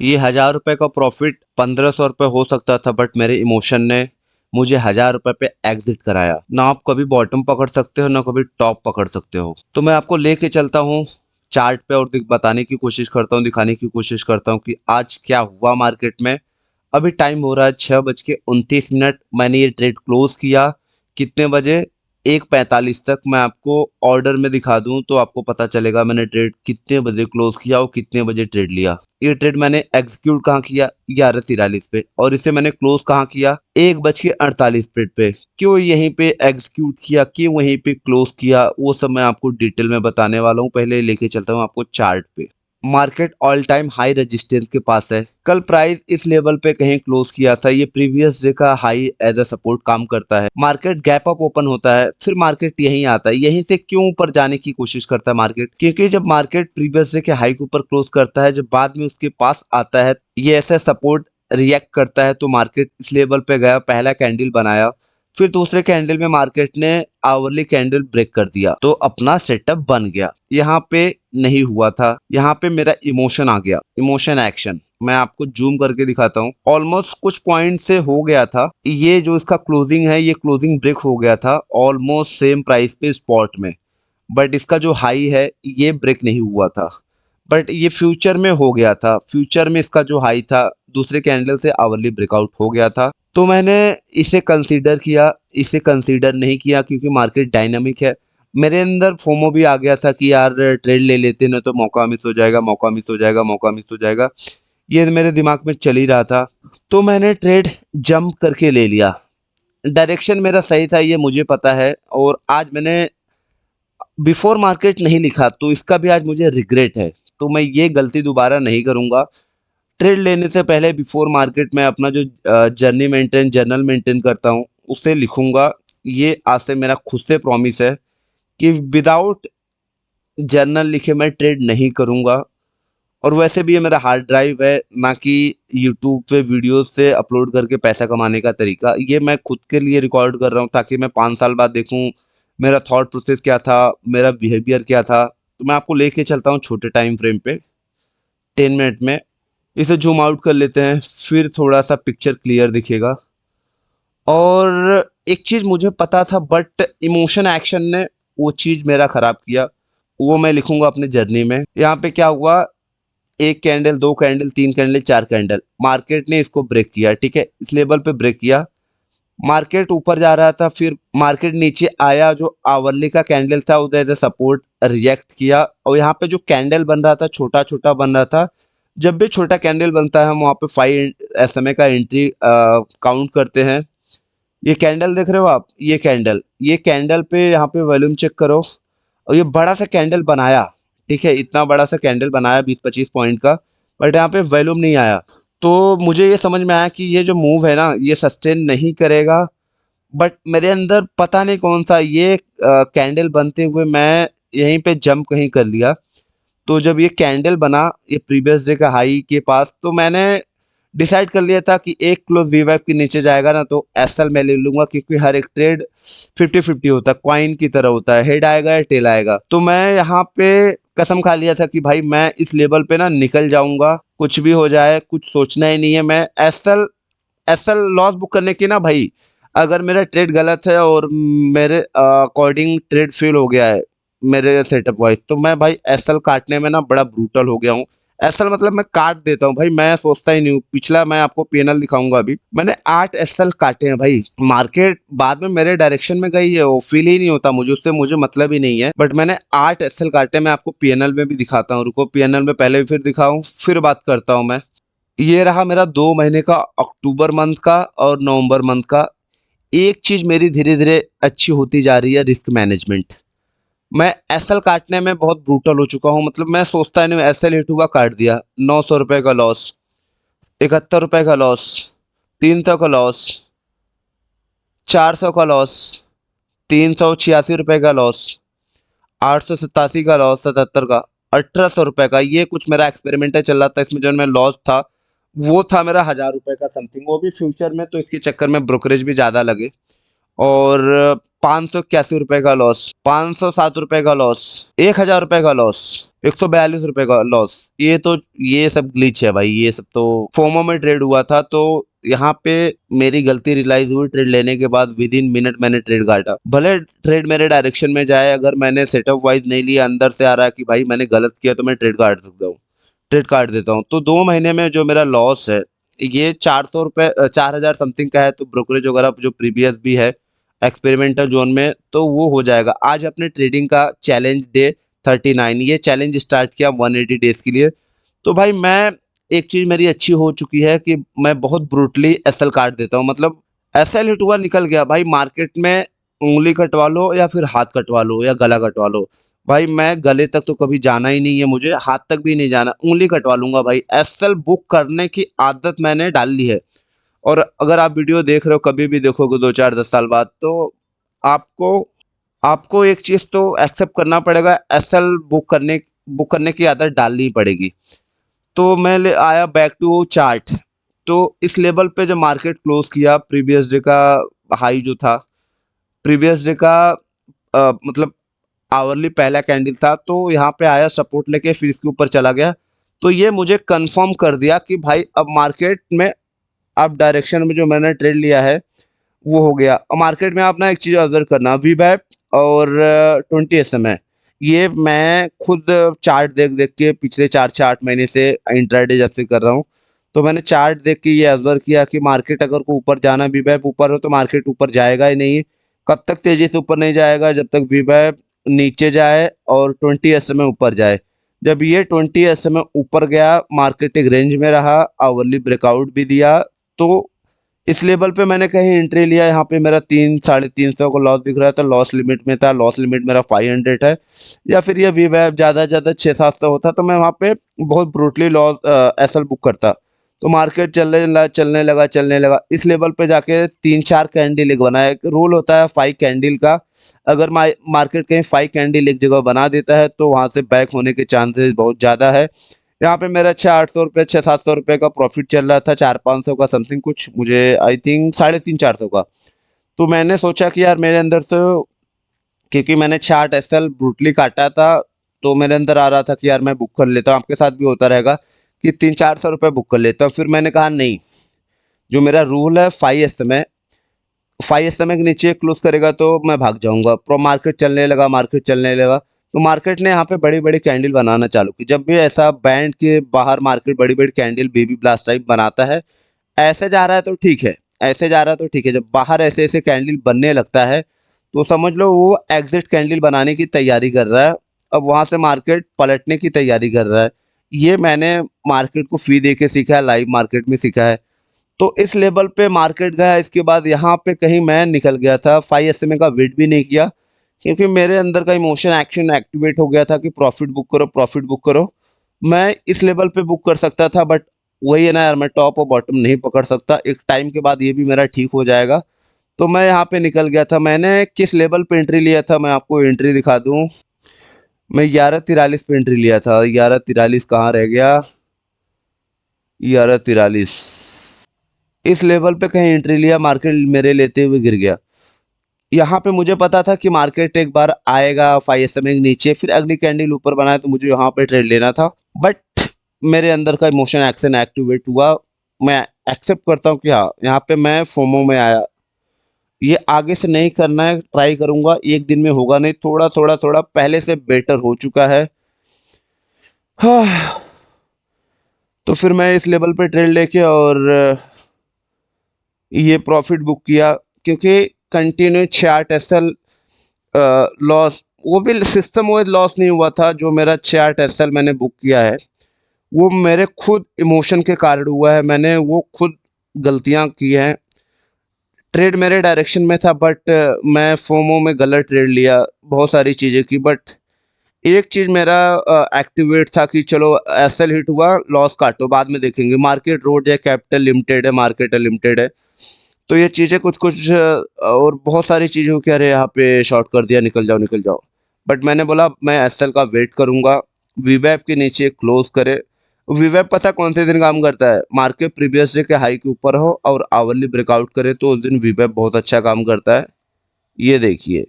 ये 1000 रुपये का प्रॉफिट 1500 रुपये हो सकता था, बट मेरे इमोशन ने मुझे 1000 रुपये पे एग्जिट कराया। ना आप कभी बॉटम पकड़ सकते हो, ना कभी टॉप पकड़ सकते हो। तो मैं आपको लेके चलता हूँ चार्ट पे और बताने की कोशिश करता हूँ, दिखाने की कोशिश करता हूँ कि आज क्या हुआ मार्केट में। अभी टाइम हो रहा है 6:29। मैंने ये ट्रेड क्लोज किया कितने बजे? 1:45 तक। मैं आपको ऑर्डर में दिखा दूं तो आपको पता चलेगा मैंने ट्रेड कितने बजे क्लोज किया और कितने बजे ट्रेड लिया। ये ट्रेड मैंने एग्जीक्यूट कहाँ किया? 11:43 पे। और इसे मैंने क्लोज कहाँ किया? 1:48 पे। क्यों यहीं पे एग्जीक्यूट किया, क्यों वहीं पे क्लोज किया, वो सब मैं आपको डिटेल में बताने वाला हूँ। पहले लेके चलता हूँ आपको चार्ट पे। Market all time high resistance के पास है। कल प्राइस इस लेवल पे कहीं क्लोज किया था। ये प्रीवियस डे का हाई एज अ सपोर्ट काम करता है। मार्केट गैप अप ओपन होता है, फिर मार्केट यहीं आता है। यहीं से क्यों ऊपर जाने की कोशिश करता है मार्केट? क्योंकि जब मार्केट प्रीवियस डे के हाई के ऊपर क्लोज करता है, जब बाद में उसके पास आता है, ये ऐसा सपोर्ट रिएक्ट करता है, तो मार्केट इस लेवल पे गया, पहला कैंडल बनाया, फिर दूसरे कैंडल में मार्केट ने आवरली कैंडल ब्रेक कर दिया, तो अपना सेटअप बन गया। यहाँ पे नहीं हुआ था, यहाँ पे मेरा इमोशन आ गया, इमोशन एक्शन। मैं आपको जूम करके दिखाता हूँ। ऑलमोस्ट कुछ पॉइंट से हो गया था, ये जो इसका क्लोजिंग है, ये क्लोजिंग ब्रेक हो गया था ऑलमोस्ट सेम प्राइस पे स्पॉट में। बट इसका जो हाई है ये ब्रेक नहीं हुआ था, बट ये फ्यूचर में हो गया था। फ्यूचर में इसका जो हाई था दूसरे कैंडल से आवरली ब्रेकआउट हो गया था, तो मैंने इसे कंसीडर किया। इसे कंसीडर नहीं किया क्योंकि मार्केट डायनामिक है। मेरे अंदर फोमो भी आ गया था कि यार ट्रेड ले लेते ना तो मौका मिस हो जाएगा, मौका मिस हो जाएगा, मौका मिस हो जाएगा। ये मेरे दिमाग में चल ही रहा था, तो मैंने ट्रेड जंप करके ले लिया। डायरेक्शन मेरा सही था ये मुझे पता है, और आज मैंने बिफोर मार्केट नहीं लिखा तो इसका भी आज मुझे रिग्रेट है। तो मैं ये गलती दोबारा नहीं करूंगा। ट्रेड लेने से पहले बिफोर मार्केट मैं अपना जो जर्नल मेंटेन करता हूँ उसे लिखूंगा। ये आज से मेरा खुद से प्रॉमिस है कि विदाउट जर्नल लिखे मैं ट्रेड नहीं करूंगा। और वैसे भी ये मेरा हार्ड ड्राइव है, ना कि यूट्यूब पे वीडियो से अपलोड करके पैसा कमाने का तरीका। ये मैं खुद के लिए रिकॉर्ड कर रहा हूँ ताकि मैं 5 साल बाद देखूँ मेरा थॉट प्रोसेस क्या था, मेरा बिहेवियर क्या था। तो मैं आपको लेके चलता हूँ छोटे टाइम फ्रेम पे, 10 मिनट में। इसे जूम आउट कर लेते हैं, फिर थोड़ा सा पिक्चर क्लियर दिखेगा। और एक चीज मुझे पता था, बट इमोशन एक्शन ने वो चीज मेरा खराब किया। वो मैं लिखूंगा अपने जर्नी में। यहाँ पे क्या हुआ? एक कैंडल, दो कैंडल, तीन कैंडल, चार कैंडल, मार्केट ने इसको ब्रेक किया। ठीक है, इस लेवल पे ब्रेक किया। मार्केट ऊपर जा रहा था, फिर मार्केट नीचे आया। जो आवरली का कैंडल था उधर एज सपोर्ट रिएक्ट किया, और यहाँ पे जो कैंडल बन रहा था छोटा छोटा बन रहा था। जब भी छोटा कैंडल बनता है हम वहाँ पे 5 SMA का एंट्री काउंट करते हैं। ये कैंडल देख रहे हो आप? ये कैंडल पे यहाँ पे वॉल्यूम चेक करो, और ये बड़ा सा कैंडल बनाया। ठीक है, इतना बड़ा सा कैंडल बनाया 20-25 पॉइंट का, बट यहाँ पे वॉल्यूम नहीं आया। तो मुझे ये समझ में आया कि ये जो मूव है ना ये सस्टेन नहीं करेगा। बट मेरे अंदर पता नहीं कौन सा ये कैंडल बनते हुए मैं यहीं पे जंप कहीं कर लिया। तो जब ये कैंडल बना ये प्रीवियस डे का हाई के पास, तो मैंने डिसाइड कर लिया था कि एक क्लोज वी वेब के नीचे जाएगा ना तो एसएल मैं ले लूंगा, क्योंकि हर एक ट्रेड 50-50 होता है, क्वाइन की तरह होता है, हेड आएगा या टेल आएगा। तो मैं यहाँ पे कसम खा लिया था कि भाई मैं इस लेवल पे ना निकल जाऊंगा, कुछ भी हो जाए कुछ सोचना ही नहीं है। मैं एसएल एसएल लॉस बुक करने की ना भाई, अगर मेरा ट्रेड गलत है और मेरे अकॉर्डिंग ट्रेड फेल हो गया है मेरे सेटअप वाइज, तो मैं भाई एसएल काटने में ना बड़ा ब्रूटल हो गया हूँ। एसएल मतलब मैं काट देता हूँ भाई, मैं सोचता ही नहीं हूँ। पिछला मैं आपको पीएनएल दिखाऊंगा अभी, मैंने 8 एसएल काटे हैं भाई। मार्केट बाद में मेरे डायरेक्शन में गई है, वो फील ही नहीं होता मुझे, उससे मुझे मतलब ही नहीं है, बट मैंने 8 एसएल काटे। मैं आपको पीएनएल में भी दिखाता हूँ, रुको पीएनएल में पहले भी फिर दिखाऊं फिर बात करता हूँ मैं। ये रहा मेरा 2 महीने का, अक्टूबर मंथ का और नवंबर मंथ का। एक चीज मेरी धीरे धीरे अच्छी होती जा रही है, रिस्क मैनेजमेंट। मैं एसएल काटने में बहुत ब्रूटल हो चुका हूँ, मतलब मैं सोचता ही नहीं, एसएल हिट हुआ काट दिया, 900 रुपए का लॉस, 71 रुपए का लॉस, 300 का लॉस, 400 का लॉस, 386 रुपए का लॉस, 887 का लॉस, 77 का, 1800 रुपए का। ये कुछ मेरा एक्सपेरिमेंटल चल रहा था, इसमें जो मैं लॉस था वो था मेरा 1000 रुपए का समथिंग, वो भी फ्यूचर में, तो इसके चक्कर में ब्रोकरेज भी ज्यादा लगे। और 581 रुपए का लॉस, 507 रुपए का लॉस, 1000 रुपए का लॉस, 142 रुपए का लॉस। ये सब ग्लिच है भाई, ये सब तो फोमो में ट्रेड हुआ था, तो यहाँ पे मेरी गलती रियलाइज हुई। ट्रेड लेने के बाद विद इन मिनट मैंने ट्रेड काटा। भले ट्रेड मेरे डायरेक्शन में जाए, अगर मैंने सेटअप वाइज नहीं लिया, अंदर से आ रहा है कि भाई मैंने गलत किया, तो मैं ट्रेड काट सकता हूँ, ट्रेड काट देता हूँ। तो 2 महीने में जो मेरा लॉस है ये 400 रुपये 4000 समथिंग का है। तो ब्रोकरेज वगैरह जो प्रीवियस भी है एक्सपेरिमेंटल जोन में, तो वो हो जाएगा। आज अपने ट्रेडिंग का चैलेंज डे 39, ये चैलेंज स्टार्ट किया 180 डेज के लिए। तो भाई मैं, एक चीज मेरी अच्छी हो चुकी है कि मैं बहुत ब्रूटली एसएल काट देता हूँ। मतलब एसएल हिट हुआ, निकल गया भाई। मार्केट में उंगली कटवा लो या फिर हाथ कटवा लो या गला कटवा लो, भाई मैं गले तक तो कभी जाना ही नहीं है, मुझे हाथ तक भी नहीं जाना, उंगली कटवा लूंगा भाई। एसएल बुक करने की आदत मैंने डाल ली है। और अगर आप वीडियो देख रहे हो, कभी भी देखोगे 2 4 10 साल बाद, तो आपको आपको एक चीज तो एक्सेप्ट करना पड़ेगा, एसएल बुक करने की आदत डालनी पड़ेगी। तो मैं ले आया बैक टू चार्ट। तो इस लेवल पे जब मार्केट क्लोज किया, प्रीवियस डे का हाई जो था, प्रीवियस डे का मतलब आवरली पहला कैंडल था, तो यहाँ पे आया सपोर्ट लेके, फिर इसके ऊपर चला गया। तो ये मुझे कंफर्म कर दिया कि भाई अब मार्केट में, अब डायरेक्शन में जो मैंने ट्रेड लिया है वो हो गया। और मार्केट में आप ना एक चीज़ ऑब्जर्व करना, वीवैप और 20 SMA, ये मैं खुद चार्ट देख देख के पिछले 4 से 8 महीने से इंट्राडे जब से कर रहा हूँ। तो मैंने चार्ट देख के ये ऑब्जर्व किया कि मार्केट अगर को ऊपर जाना, वीवैप ऊपर हो तो मार्केट ऊपर जाएगा ही नहीं। कब तक तेजी से ऊपर नहीं जाएगा? जब तक वीवैप नीचे जाए और 20 SMA ऊपर जाए। जब ये 20 SMA ऊपर गया, मार्केट एक रेंज में रहा, आवरली ब्रेकआउट भी दिया। तो इस लेवल पे मैंने कहीं एंट्री लिया, यहाँ पे मेरा 300 साढ़े 300 का लॉस दिख रहा था, लॉस लिमिट में था। लॉस लिमिट मेरा 500 है, या फिर ये वी वैप ज़्यादा से ज़्यादा 600 700 होता तो मैं वहाँ पे बहुत ब्रूटली लॉस एसएल बुक करता। तो मार्केट चलने लगा इस लेवल पे जाके 3 4 कैंडल एक बनाया। एक रूल होता है 5 कैंडल का, अगर मार्केट कहीं 5 कैंडल एक जगह बना देता है तो वहाँ से बैक होने के चांसेस बहुत ज़्यादा है। यहाँ पे मेरा 6 800 रुपये 6 700 रुपये का प्रॉफिट चल रहा था, 4 500 का समथिंग कुछ, मुझे आई थिंक 350 400 का। तो मैंने सोचा कि यार मेरे अंदर तो, क्योंकि मैंने 6 8 एसएल ब्रूटली काटा था, तो मेरे अंदर आ रहा था कि यार मैं बुक कर लेता हूँ। आपके साथ भी होता रहेगा कि 300 400 रुपये बुक कर लेता हूँ। फिर मैंने कहा नहीं, जो मेरा रूल है 5 समय के नीचे क्लोज करेगा तो मैं भाग जाऊंगा। प्रो मार्केट चलने लगा। तो मार्केट ने यहाँ पे बड़ी बड़ी कैंडल बनाना चालू की। जब भी ऐसा बैंड के बाहर मार्केट बड़ी बड़ी कैंडल बेबी ब्लास्ट टाइप बनाता है, ऐसे जा रहा है तो ठीक है, ऐसे जा रहा है तो ठीक है। जब बाहर ऐसे ऐसे कैंडल बनने लगता है, तो समझ लो वो एग्जिट कैंडल बनाने की तैयारी कर रहा है। अब वहां से मार्केट पलटने की तैयारी कर रहा है। ये मैंने मार्केट को फी दे के सीखा है, लाइव मार्केट में सीखा है। तो इस लेवल पे मार्केट गया, इसके बाद यहाँ पे कहीं मैं निकल गया था। 5 SMA का वेट भी नहीं किया, क्योंकि मेरे अंदर का इमोशन एक्शन एक्टिवेट हो गया था कि प्रॉफिट बुक करो, प्रॉफिट बुक करो। मैं इस लेवल पे बुक कर सकता था, बट वही है ना यार, मैं टॉप और बॉटम नहीं पकड़ सकता। एक टाइम के बाद ये भी मेरा ठीक हो जाएगा। तो मैं यहाँ पे निकल गया था। मैंने किस लेवल पे एंट्री लिया था, मैं आपको एंट्री दिखा दूं। मैं 1143 पे एंट्री लिया था। 1143 कहाँ रह गया? 1143 इस लेवल पे कहीं एंट्री लिया, मार्केट मेरे लेते हुए गिर गया। यहाँ पे मुझे पता था कि मार्केट एक बार आएगा 5 SMA के नीचे, फिर अगली कैंडल ऊपर बनाए, तो मुझे यहाँ पे ट्रेड लेना था। बट मेरे अंदर का इमोशन एक्शन एक्टिवेट हुआ। मैं एक्सेप्ट करता हूँ कि हाँ, यहाँ पे मैं फोमो में आया। ये आगे से नहीं करना है, ट्राई करूंगा, एक दिन में होगा नहीं, थोड़ा थोड़ा थोड़ा पहले से बेटर हो चुका है। हाँ, तो फिर मैं इस लेवल पे ट्रेड लेके और ये प्रॉफिट बुक किया, क्योंकि कंटिन्यू 6 8 एसएल लॉस, वो भी सिस्टम वाइज लॉस नहीं हुआ था। जो मेरा 6 8 एसएल मैंने बुक किया है, वो मेरे खुद इमोशन के कारण हुआ है। मैंने वो खुद गलतियां की हैं। ट्रेड मेरे डायरेक्शन में था, बट मैं फोमो में गलत ट्रेड लिया, बहुत सारी चीज़ें की। बट एक चीज़ मेरा एक्टिवेट था कि चलो एसएल हिट हुआ, लॉस काटो, बाद में देखेंगे। मार्केट रोड है, कैपिटल लिमिटेड है, मार्केट लिमिटेड है। तो ये चीज़ें कुछ कुछ और बहुत सारी चीज़ों के, अरे यहाँ पे शॉर्ट कर दिया, निकल जाओ निकल जाओ। बट मैंने बोला मैं एसएल का वेट करूंगा, वीवैप के नीचे क्लोज करे। वीवैप पता कौन से दिन काम करता है? मार्केट प्रीवियस डे के हाई के ऊपर हो और आवरली ब्रेकआउट करे, तो उस दिन वीवैप बहुत अच्छा काम करता है। ये देखिए,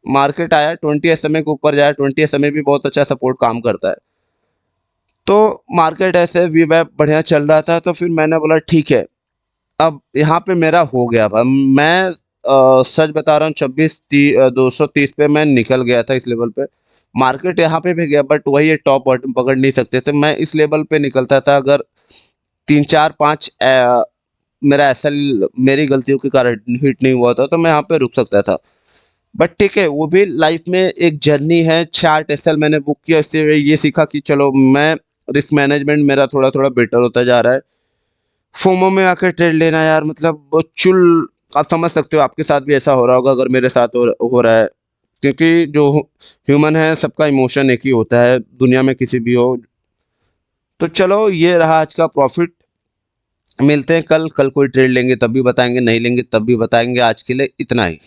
मार्केट आया 20 SMA के ऊपर जाया, 20 SMA भी बहुत अच्छा सपोर्ट काम करता है। तो मार्केट ऐसे वी वैप बढ़िया चल रहा था, तो फिर मैंने बोला ठीक है, अब यहाँ पे मेरा हो गया था। मैं सच बता रहा हूँ, 230 पे मैं निकल गया था इस लेवल पे। मार्केट यहाँ पे भी गया, बट वही है, टॉप बॉटम पकड़ नहीं सकते थे। मैं इस लेवल पे निकलता था, अगर 3 4 5 मेरा एसएल मेरी गलतियों के कारण हिट नहीं हुआ था, तो मैं यहाँ पे रुक सकता था। बट ठीक है, वो भी लाइफ में एक जर्नी है। 6 8 एसएल मैंने बुक किया, इससे ये सीखा कि चलो मैं रिस्क मैनेजमेंट मेरा थोड़ा थोड़ा बेटर होता जा रहा है। फोमो में आकर ट्रेड लेना यार, मतलब वो चुल, आप समझ सकते हो, आपके साथ भी ऐसा हो रहा होगा अगर मेरे साथ हो रहा है। क्योंकि जो ह्यूमन है, सबका इमोशन एक ही होता है, दुनिया में किसी भी हो। तो चलो, ये रहा आज का प्रॉफिट। मिलते हैं कल। कल कोई ट्रेड लेंगे तब भी बताएंगे, नहीं लेंगे तब भी बताएंगे। आज के लिए इतना ही।